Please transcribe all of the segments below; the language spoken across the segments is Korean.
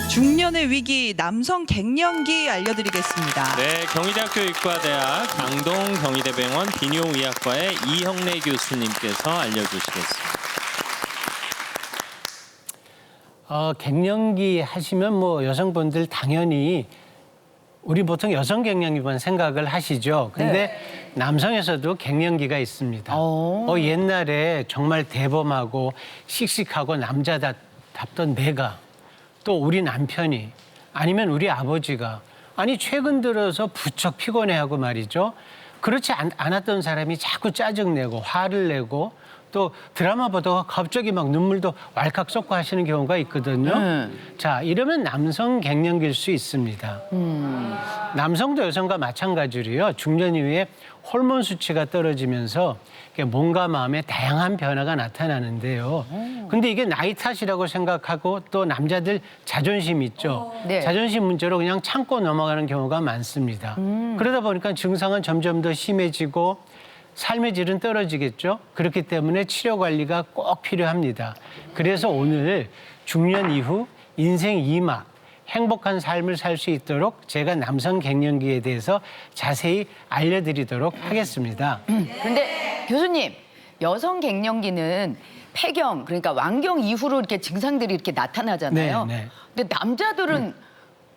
중년의 위기, 남성 갱년기 알려드리겠습니다. 네, 경희대학교 의과대학 강동 경희대병원 비뇨의학과의 이형래 교수님께서 알려주시겠습니다. 갱년기 하시면 뭐 여성분들 당연히 우리 보통 여성 갱년기만 생각을 하시죠. 근데 남성에서도 갱년기가 있습니다. 옛날에 정말 대범하고 씩씩하고 남자답던 내가 또 우리 남편이 아니면 우리 아버지가 아니 최근 들어서 부쩍 피곤해하고 말이죠. 그렇지 않았던 사람이 자꾸 짜증내고 화를 내고 또 드라마 보다가 갑자기 막 눈물도 왈칵 쏟고 하시는 경우가 있거든요. 자, 이러면 남성 갱년기일 수 있습니다. 남성도 여성과 마찬가지로요. 중년 이후에 호르몬 수치가 떨어지면서 몸과 마음에 다양한 변화가 나타나는데요. 근데 이게 나이 탓이라고 생각하고 또 남자들 자존심 있죠. 네. 자존심 문제로 그냥 참고 넘어가는 경우가 많습니다. 그러다 보니까 증상은 점점 더 심해지고 삶의 질은 떨어지겠죠. 그렇기 때문에 치료 관리가 꼭 필요합니다. 그래서 오늘 중년 이후 인생 2막 행복한 삶을 살 수 있도록 제가 남성 갱년기에 대해서 자세히 알려드리도록 하겠습니다. 근데 교수님, 여성 갱년기는 폐경, 그러니까 완경 이후로 이렇게 증상들이 이렇게 나타나잖아요. 네. 근데 남자들은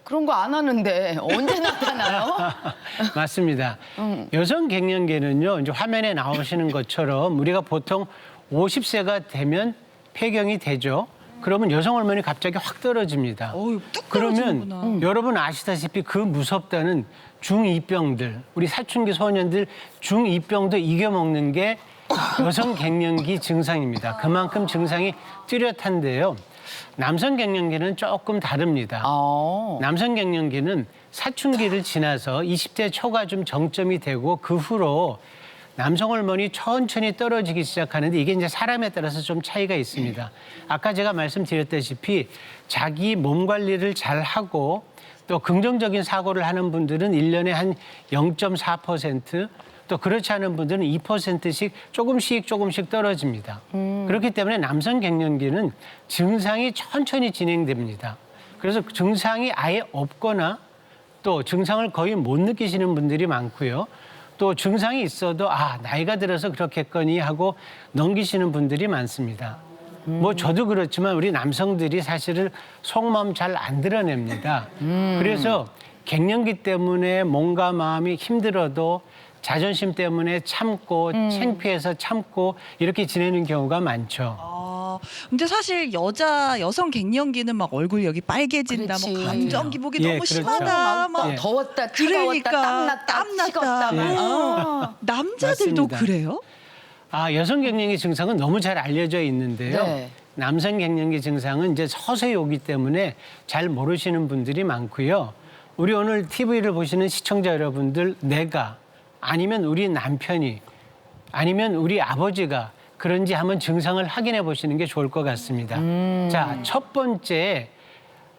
그런 거 안 하는데 언제 나타나요? 맞습니다. 여성 갱년기는요, 이제 화면에 나오시는 것처럼 우리가 보통 50세가 되면 폐경이 되죠. 그러면 여성 호르몬이 갑자기 확 떨어집니다. 뚝 그러면 떨어지는구나. 여러분 아시다시피 그 무섭다는 중2병들, 우리 사춘기 소년들 중2병도 이겨먹는 게 여성 갱년기 증상입니다. 그만큼 증상이 뚜렷한데요. 남성 갱년기는 조금 다릅니다. 남성 갱년기는 사춘기를 지나서 20대 초가 좀 정점이 되고 그 후로 남성 호르몬이 천천히 떨어지기 시작하는데 이게 이제 사람에 따라서 좀 차이가 있습니다. 아까 제가 말씀드렸다시피 자기 몸 관리를 잘 하고 또 긍정적인 사고를 하는 분들은 1년에 한 0.4%, 또 그렇지 않은 분들은 2%씩 조금씩 떨어집니다. 그렇기 때문에 남성 갱년기는 증상이 천천히 진행됩니다. 그래서 증상이 아예 없거나 또 증상을 거의 못 느끼시는 분들이 많고요. 또 증상이 있어도 나이가 들어서 그렇겠거니 하고 넘기시는 분들이 많습니다. 뭐 저도 그렇지만 우리 남성들이 사실은 속마음 잘 안 드러냅니다. 그래서 갱년기 때문에 몸과 마음이 힘들어도 자존심 때문에 참고 창피해서 참고 이렇게 지내는 경우가 많죠. 근데 사실 여성 갱년기는 막 얼굴 여기 빨개진다, 그렇지. 뭐 감정 기복이 예, 너무 그렇죠. 심하다, 막 더웠다, 차가웠다, 그러니까 땀났다, 식었다. 남자들도 맞습니다. 그래요? 여성 갱년기 증상은 너무 잘 알려져 있는데요. 네. 남성 갱년기 증상은 이제 서서히 오기 때문에 잘 모르시는 분들이 많고요. 우리 오늘 TV를 보시는 시청자 여러분들, 내가 아니면 우리 남편이 아니면 우리 아버지가 그런지 한번 증상을 확인해 보시는 게 좋을 것 같습니다. 자, 첫 번째,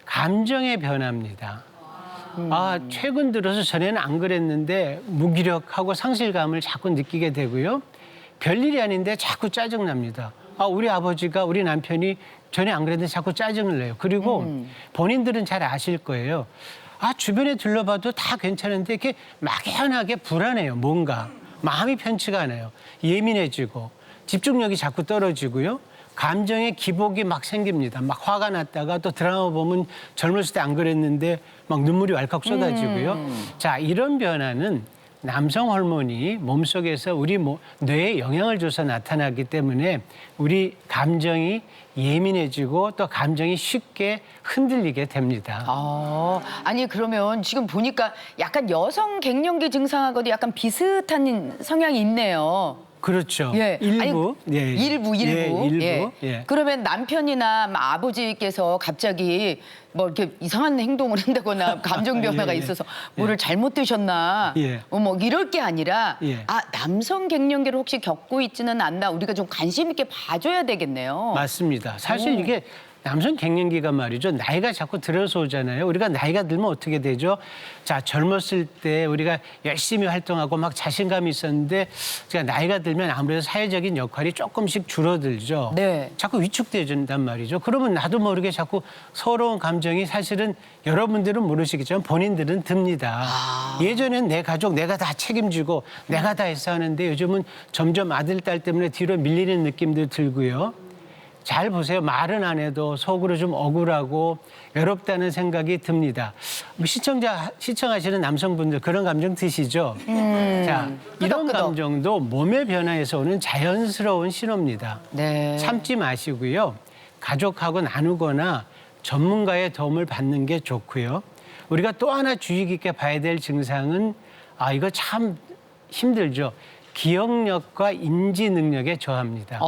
감정의 변화입니다. 최근 들어서 전에는 안 그랬는데 무기력하고 상실감을 자꾸 느끼게 되고요. 별일이 아닌데 자꾸 짜증납니다. 우리 아버지가 우리 남편이 전에 안 그랬는데 자꾸 짜증을 내요. 그리고 본인들은 잘 아실 거예요. 주변에 둘러봐도 다 괜찮은데 이렇게 막연하게 불안해요. 뭔가 마음이 편치가 않아요. 예민해지고 집중력이 자꾸 떨어지고요. 감정의 기복이 막 생깁니다. 막 화가 났다가 또 드라마 보면 젊었을 때 안 그랬는데 막 눈물이 왈칵 쏟아지고요. 자, 이런 변화는 남성 호르몬이 몸속에서 우리 뇌에 영향을 줘서 나타나기 때문에 우리 감정이 예민해지고 또 감정이 쉽게 흔들리게 됩니다. 아니 그러면 지금 보니까 약간 여성 갱년기 증상하고도 약간 비슷한 성향이 있네요. 그렇죠. 예. 일부. 아니, 예. 일부. 예, 일부. 예. 그러면 남편이나 아버지께서 갑자기 뭐 이렇게 이상한 행동을 한다거나 감정 변화가 예, 예. 있어서 뭐를 잘못 드셨나 예. 뭐 이럴 게 아니라 예. 남성 갱년기를 혹시 겪고 있지는 않나 우리가 좀 관심 있게 봐줘야 되겠네요. 맞습니다. 사실 이게 남성 갱년기가 말이죠. 나이가 자꾸 들어서 오잖아요. 우리가 나이가 들면 어떻게 되죠? 자, 젊었을 때 우리가 열심히 활동하고 막 자신감이 있었는데 제가 나이가 들면 아무래도 사회적인 역할이 조금씩 줄어들죠. 네. 자꾸 위축돼준단 말이죠. 그러면 나도 모르게 자꾸 서러운 감정이 사실은 여러분들은 모르시겠지만 본인들은 듭니다. 예전엔 내 가족 내가 다 책임지고 내가 다 했어 하는데 요즘은 점점 아들, 딸 때문에 뒤로 밀리는 느낌도 들고요. 잘 보세요. 말은 안 해도 속으로 좀 억울하고 외롭다는 생각이 듭니다. 시청하시는 남성분들 그런 감정 드시죠? 자, 이런 끄덕끄덕. 감정도 몸의 변화에서 오는 자연스러운 신호입니다. 네. 참지 마시고요. 가족하고 나누거나 전문가의 도움을 받는 게 좋고요. 우리가 또 하나 주의 깊게 봐야 될 증상은 이거 참 힘들죠. 기억력과 인지 능력에 저하입니다.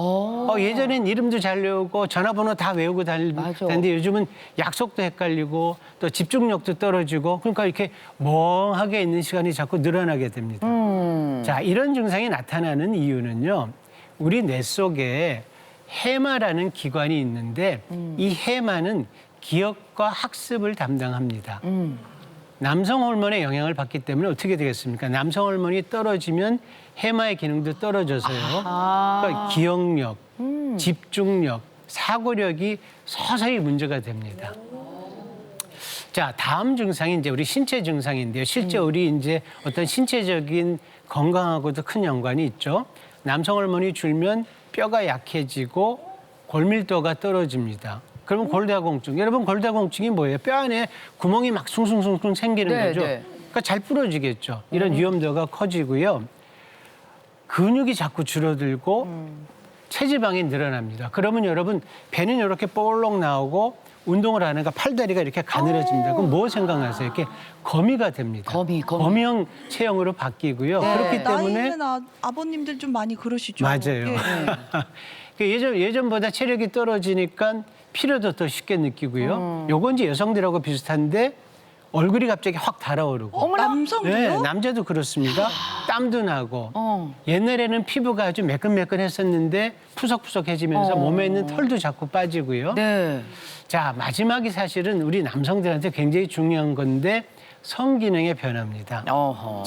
예전엔 이름도 잘 외우고 전화번호 다 외우고 다녔는데 요즘은 약속도 헷갈리고 또 집중력도 떨어지고 그러니까 이렇게 멍하게 있는 시간이 자꾸 늘어나게 됩니다. 자, 이런 증상이 나타나는 이유는요. 우리 뇌 속에 해마라는 기관이 있는데 이 해마는 기억과 학습을 담당합니다. 남성 호르몬의 영향을 받기 때문에 어떻게 되겠습니까? 남성 호르몬이 떨어지면 해마의 기능도 떨어져서요. 그러니까 기억력, 집중력, 사고력이 서서히 문제가 됩니다. 자, 다음 증상이 이제 우리 신체 증상인데요. 실제 우리 이제 어떤 신체적인 건강하고도 큰 연관이 있죠. 남성 호르몬이 줄면 뼈가 약해지고 골밀도가 떨어집니다. 그러면 골다공증. 여러분 골다공증이 뭐예요? 뼈 안에 구멍이 막 숭숭숭숭 생기는 네, 거죠. 네. 그러니까 잘 부러지겠죠. 이런 위험도가 커지고요. 근육이 자꾸 줄어들고 체지방이 늘어납니다. 그러면 여러분 배는 이렇게 볼록 나오고 운동을 하니까 팔다리가 이렇게 가늘어집니다. 그럼 뭐 생각나세요? 이렇게 거미가 됩니다. 거미형 체형으로 바뀌고요. 네. 그렇기 때문에 나이 있는 아버님들 좀 많이 그러시죠. 맞아요. 예전보다 체력이 떨어지니까 피로도 더 쉽게 느끼고요. 요건 이제 여성들하고 비슷한데 얼굴이 갑자기 확 달아오르고. 남성도요? 네, 남자도 그렇습니다. 땀도 나고. 옛날에는 피부가 아주 매끈매끈했었는데 푸석푸석해지면서 몸에 있는 털도 자꾸 빠지고요. 네. 자, 마지막이 사실은 우리 남성들한테 굉장히 중요한 건데 성기능의 변화입니다.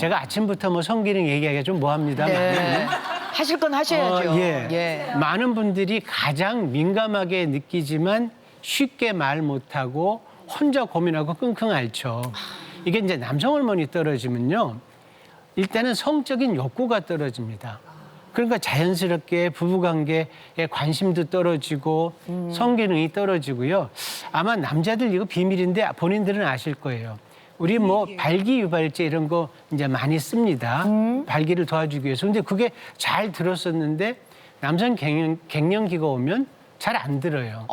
제가 아침부터 뭐 성기능 얘기하기가 좀 뭐합니다만. 네. 하실 건 하셔야죠. 많은 분들이 가장 민감하게 느끼지만 쉽게 말 못하고 혼자 고민하고 끙끙 앓죠. 이게 이제 남성 호르몬이 떨어지면요. 일단은 성적인 욕구가 떨어집니다. 그러니까 자연스럽게 부부관계에 관심도 떨어지고 성기능이 떨어지고요. 아마 남자들 이거 비밀인데 본인들은 아실 거예요. 우리 뭐 발기유발제 이런 거 이제 많이 씁니다. 발기를 도와주기 위해서. 근데 그게 잘 들었었는데 남성 갱년기가 오면 잘 안 들어요.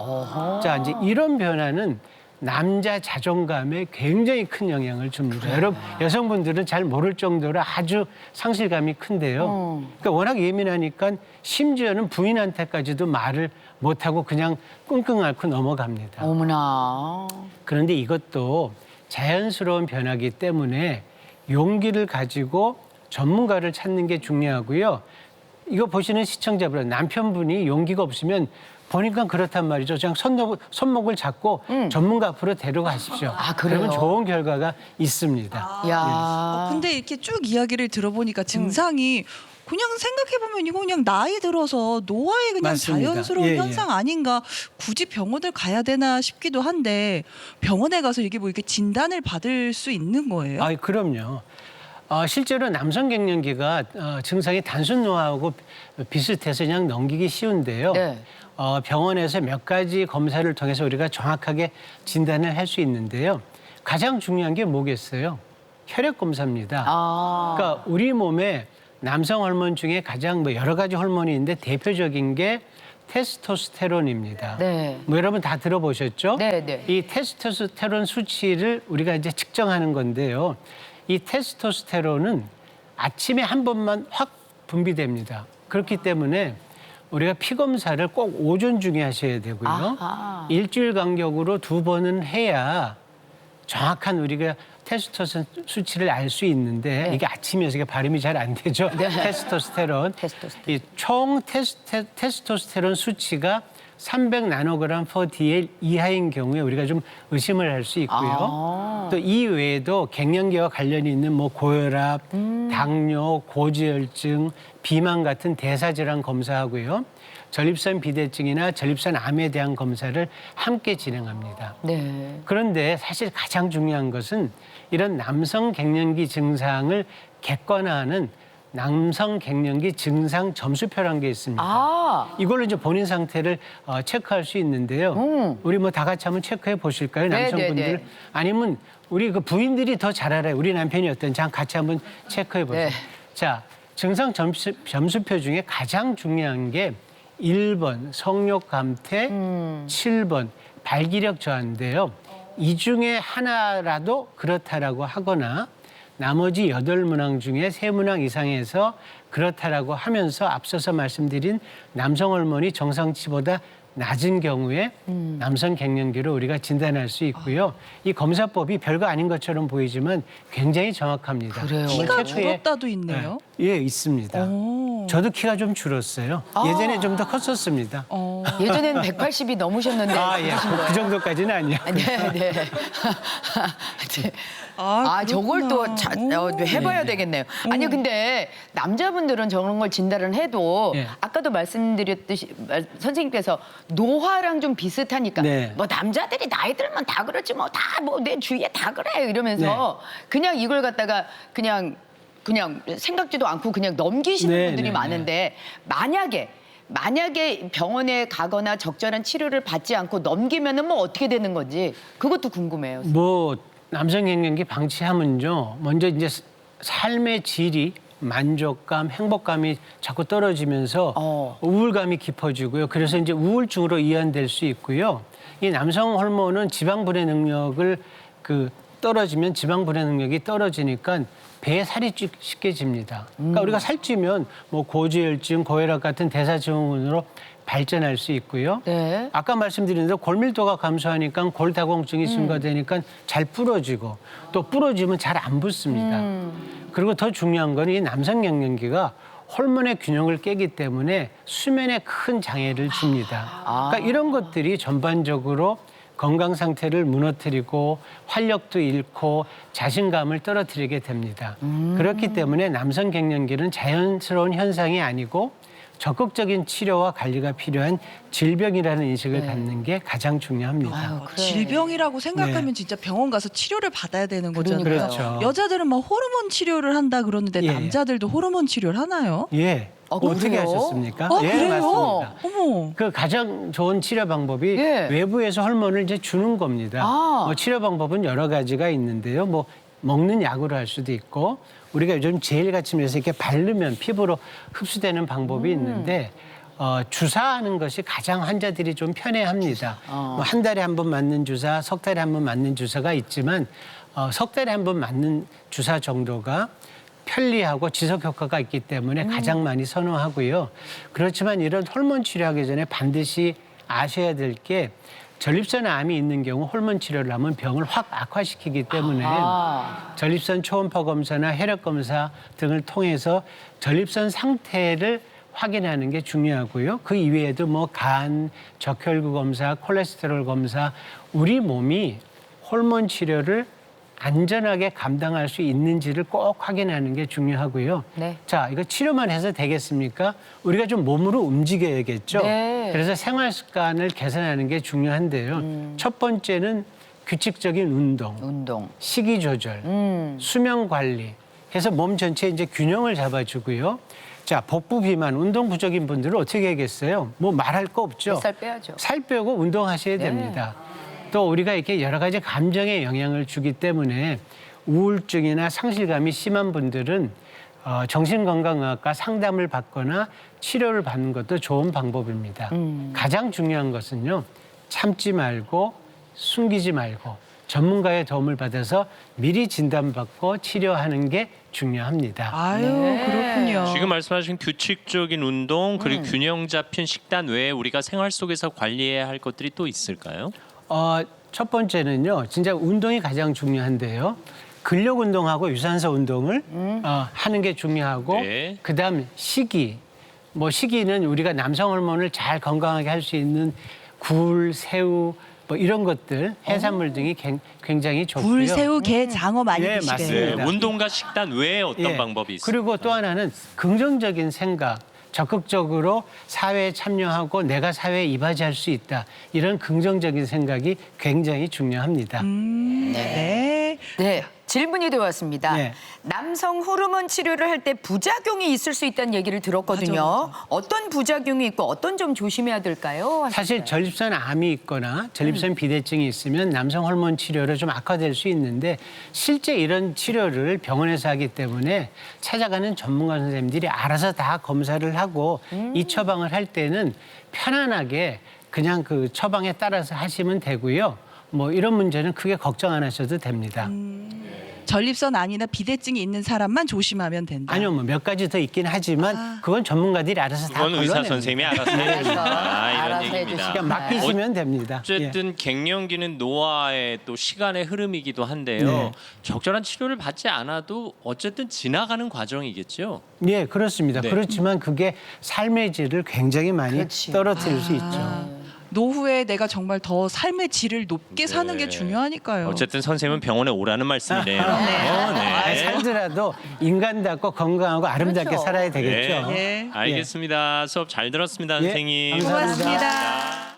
자, 이제 이런 변화는 남자 자존감에 굉장히 큰 영향을 줍니다. 여러분, 여성분들은 잘 모를 정도로 아주 상실감이 큰데요. 그러니까 워낙 예민하니까 심지어는 부인한테까지도 말을 못하고 그냥 끙끙 앓고 넘어갑니다. 어머나. 그런데 이것도 자연스러운 변화이기 때문에 용기를 가지고 전문가를 찾는 게 중요하고요. 이거 보시는 시청자분, 남편분이 용기가 없으면 보니까 그렇단 말이죠. 그냥 손목을 잡고 전문가 앞으로 데려가십시오. 그래요? 그러면 좋은 결과가 있습니다. 야. 근데 이렇게 쭉 이야기를 들어보니까 증상이 그냥 생각해보면 이거 그냥 나이 들어서 노화의 그냥 맞습니다. 자연스러운 예, 예. 현상 아닌가, 굳이 병원을 가야 되나 싶기도 한데 병원에 가서 이게 뭐 이렇게 진단을 받을 수 있는 거예요? 그럼요. 실제로 남성 갱년기가 증상이 단순 노화하고 비슷해서 그냥 넘기기 쉬운데요. 네. 병원에서 몇 가지 검사를 통해서 우리가 정확하게 진단을 할 수 있는데요. 가장 중요한 게 뭐겠어요? 혈액 검사입니다. 그러니까 우리 몸에 남성 호르몬 중에 가장 뭐 여러 가지 호르몬이 있는데 대표적인 게 테스토스테론입니다. 네. 뭐 여러분 다 들어보셨죠? 네, 네. 이 테스토스테론 수치를 우리가 이제 측정하는 건데요. 이 테스토스테론은 아침에 한 번만 확 분비됩니다. 그렇기 때문에 우리가 피 검사를 꼭 오전 중에 하셔야 되고요. 아하. 일주일 간격으로 2번은 해야 정확한 우리가 테스토스테론 수치를 알 수 있는데 이게 아침이어서 이게 발음이 잘 안 되죠. 테스토스테론. 테스토스테론. 이 총 테스토스테론 수치가 300 나노그램 per dl 이하인 경우에 우리가 좀 의심을 할 수 있고요. 또 이 외에도 갱년기와 관련이 있는 뭐 고혈압, 당뇨, 고지혈증, 비만 같은 대사질환 검사하고요. 전립선 비대증이나 전립선 암에 대한 검사를 함께 진행합니다. 네. 그런데 사실 가장 중요한 것은 이런 남성 갱년기 증상을 객관화하는 남성 갱년기 증상 점수표라는 게 있습니다. 아, 이걸로 이제 본인 상태를 체크할 수 있는데요. 우리 뭐 다 같이 한번 체크해 보실까요, 네, 남성분들? 네, 네. 아니면 우리 그 부인들이 더 잘 알아요. 우리 남편이 어떤지 같이 한번 체크해 보세요. 네. 자, 증상 점수표 중에 가장 중요한 게 1번 성욕 감퇴, 7번 발기력 저하인데요. 이 중에 하나라도 그렇다라고 하거나 나머지 8문항 중에 3문항 이상에서 그렇다라고 하면서 앞서서 말씀드린 남성 호르몬이 정상치보다 낮은 경우에 남성 갱년기로 우리가 진단할 수 있고요. 이 검사법이 별거 아닌 것처럼 보이지만 굉장히 정확합니다. 그래요? 키가 체크에- 줄었다도 있네요. 예, 있습니다. 오. 저도 키가 좀 줄었어요. 예전에 좀 더 컸었습니다. 예전에는 180이 넘으셨는데. 아, 예. 그러신 거예요? 그 정도까지는 아니에요. 네, 네. 네. 아, 저걸 또 해봐야 네. 되겠네요. 아니, 근데 남자분들은 저런 걸 진단을 해도 네. 아까도 말씀드렸듯이 선생님께서 노화랑 좀 비슷하니까 네. 뭐 남자들이 나이 들면 다 그렇지 뭐 다 뭐 내 주위에 다 그래 이러면서 그냥 이걸 갖다가 그냥 생각지도 않고 그냥 넘기시는 네, 분들이 네, 많은데 만약에 병원에 가거나 적절한 치료를 받지 않고 넘기면은 뭐 어떻게 되는 건지 그것도 궁금해요. 뭐 남성 갱년기 방치하면요. 먼저 이제 삶의 질이 만족감, 행복감이 자꾸 떨어지면서 우울감이 깊어지고요. 그래서 이제 우울증으로 이완될 수 있고요. 이 남성 호르몬은 지방 분해 능력을 떨어지면 지방 분해 능력이 떨어지니까 배에 살이 쉽게 집니다. 그러니까 우리가 살찌면 뭐 고지혈증, 고혈압 같은 대사증후군으로 발전할 수 있고요. 네. 아까 말씀드린 대로 골밀도가 감소하니까 골다공증이 증가되니까 잘 부러지고 또 부러지면 잘 안 붙습니다. 그리고 더 중요한 건 이 남성 갱년기가 호르몬의 균형을 깨기 때문에 수면에 큰 장애를 줍니다. 그러니까 이런 것들이 전반적으로 건강 상태를 무너뜨리고 활력도 잃고 자신감을 떨어뜨리게 됩니다. 그렇기 때문에 남성 갱년기는 자연스러운 현상이 아니고 적극적인 치료와 관리가 필요한 질병이라는 인식을 갖는 게 가장 중요합니다. 아유, 그래. 질병이라고 생각하면 네. 진짜 병원 가서 치료를 받아야 되는 거잖아요. 그렇죠. 여자들은 막 호르몬 치료를 한다 그러는데 예. 남자들도 호르몬 치료를 하나요? 예. 어떻게 그래요? 하셨습니까? 아, 예, 그래요? 맞습니다. 어머. 그 가장 좋은 치료 방법이 예. 외부에서 호르몬을 이제 주는 겁니다. 아. 뭐 치료 방법은 여러 가지가 있는데요. 뭐 먹는 약으로 할 수도 있고 우리가 요즘 젤 같이 해서 이렇게 바르면 피부로 흡수되는 방법이 있는데 주사하는 것이 가장 환자들이 좀 편해합니다. 뭐 한 달에 한 번 맞는 주사, 석 달에 한 번 맞는 주사가 있지만 석 달에 한 번 맞는 주사 정도가 편리하고 지속 효과가 있기 때문에 가장 많이 선호하고요. 그렇지만 이런 호르몬 치료하기 전에 반드시 아셔야 될 게 전립선 암이 있는 경우 호르몬 치료를 하면 병을 확 악화시키기 때문에 전립선 초음파 검사나 혈액 검사 등을 통해서 전립선 상태를 확인하는 게 중요하고요. 그 이외에도 뭐 간, 적혈구 검사, 콜레스테롤 검사, 우리 몸이 호르몬 치료를 안전하게 감당할 수 있는지를 꼭 확인하는 게 중요하고요. 네. 자, 이거 치료만 해서 되겠습니까? 우리가 좀 몸으로 움직여야겠죠. 네. 그래서 생활 습관을 개선하는 게 중요한데요. 첫 번째는 규칙적인 운동, 식이 조절, 수면 관리 해서 몸 전체에 이제 균형을 잡아주고요. 자, 복부 비만, 운동 부족인 분들은 어떻게 하겠어요? 뭐 말할 거 없죠. 살 빼야죠. 살 빼고 운동하셔야 됩니다. 또 우리가 이렇게 여러 가지 감정에 영향을 주기 때문에 우울증이나 상실감이 심한 분들은 정신건강의학과 상담을 받거나 치료를 받는 것도 좋은 방법입니다. 가장 중요한 것은요, 참지 말고 숨기지 말고 전문가의 도움을 받아서 미리 진단받고 치료하는 게 중요합니다. 아유, 네. 그렇군요. 지금 말씀하신 규칙적인 운동 그리고 균형 잡힌 식단 외에 우리가 생활 속에서 관리해야 할 것들이 또 있을까요? 첫 번째는요, 진짜 운동이 가장 중요한데요. 근력 운동하고 유산소 운동을 하는 게 중요하고, 네. 그다음 식이, 뭐 시기는 우리가 남성 호르몬을 잘 건강하게 할 수 있는 굴, 새우 뭐 이런 것들 해산물 등이 굉장히 좋고요. 굴, 새우, 게, 장어 많이 예, 드시게. 맞습니다. 네, 운동과 식단 외에 어떤 예. 방법이 있어요? 그리고 또 하나는 긍정적인 생각, 적극적으로 사회에 참여하고 내가 사회에 이바지할 수 있다. 이런 긍정적인 생각이 굉장히 중요합니다. 네. 네. 질문이 들어왔습니다. 네. 남성 호르몬 치료를 할 때 부작용이 있을 수 있다는 얘기를 들었거든요. 맞아. 어떤 부작용이 있고 어떤 점 조심해야 될까요? 사실 전립선 암이 있거나 전립선 비대증이 있으면 남성 호르몬 치료로 좀 악화될 수 있는데 실제 이런 치료를 병원에서 하기 때문에 찾아가는 전문가 선생님들이 알아서 다 검사를 하고 이 처방을 할 때는 편안하게 그냥 그 처방에 따라서 하시면 되고요. 뭐 이런 문제는 크게 걱정 안 하셔도 됩니다. 전립선 암이나 비대증이 있는 사람만 조심하면 된다. 아니요, 뭐 몇 가지 더 있긴 하지만 그건 전문가들이 알아서 다 그건 의사 걸러냅니다. 선생님이 알아서 해줍니다. 이런 알아서 얘기입니다. 해주시면 그냥 맡기시면 됩니다. 예. 어쨌든 갱년기는 노화의 또 시간의 흐름이기도 한데요. 네. 적절한 치료를 받지 않아도 어쨌든 지나가는 과정이겠죠. 예, 그렇습니다. 네. 그렇지만 그게 삶의 질을 굉장히 많이 그렇지. 떨어뜨릴 수 있죠. 노후에 내가 정말 더 삶의 질을 높게 사는 게 네. 중요하니까요. 어쨌든 선생님은 병원에 오라는 말씀이네요. 네. 아니, 살더라도 인간답고 건강하고 아름답게 그렇죠. 살아야 되겠죠. 네. 알겠습니다. 수업 잘 들었습니다, 예, 선생님. 감사합니다. 고맙습니다.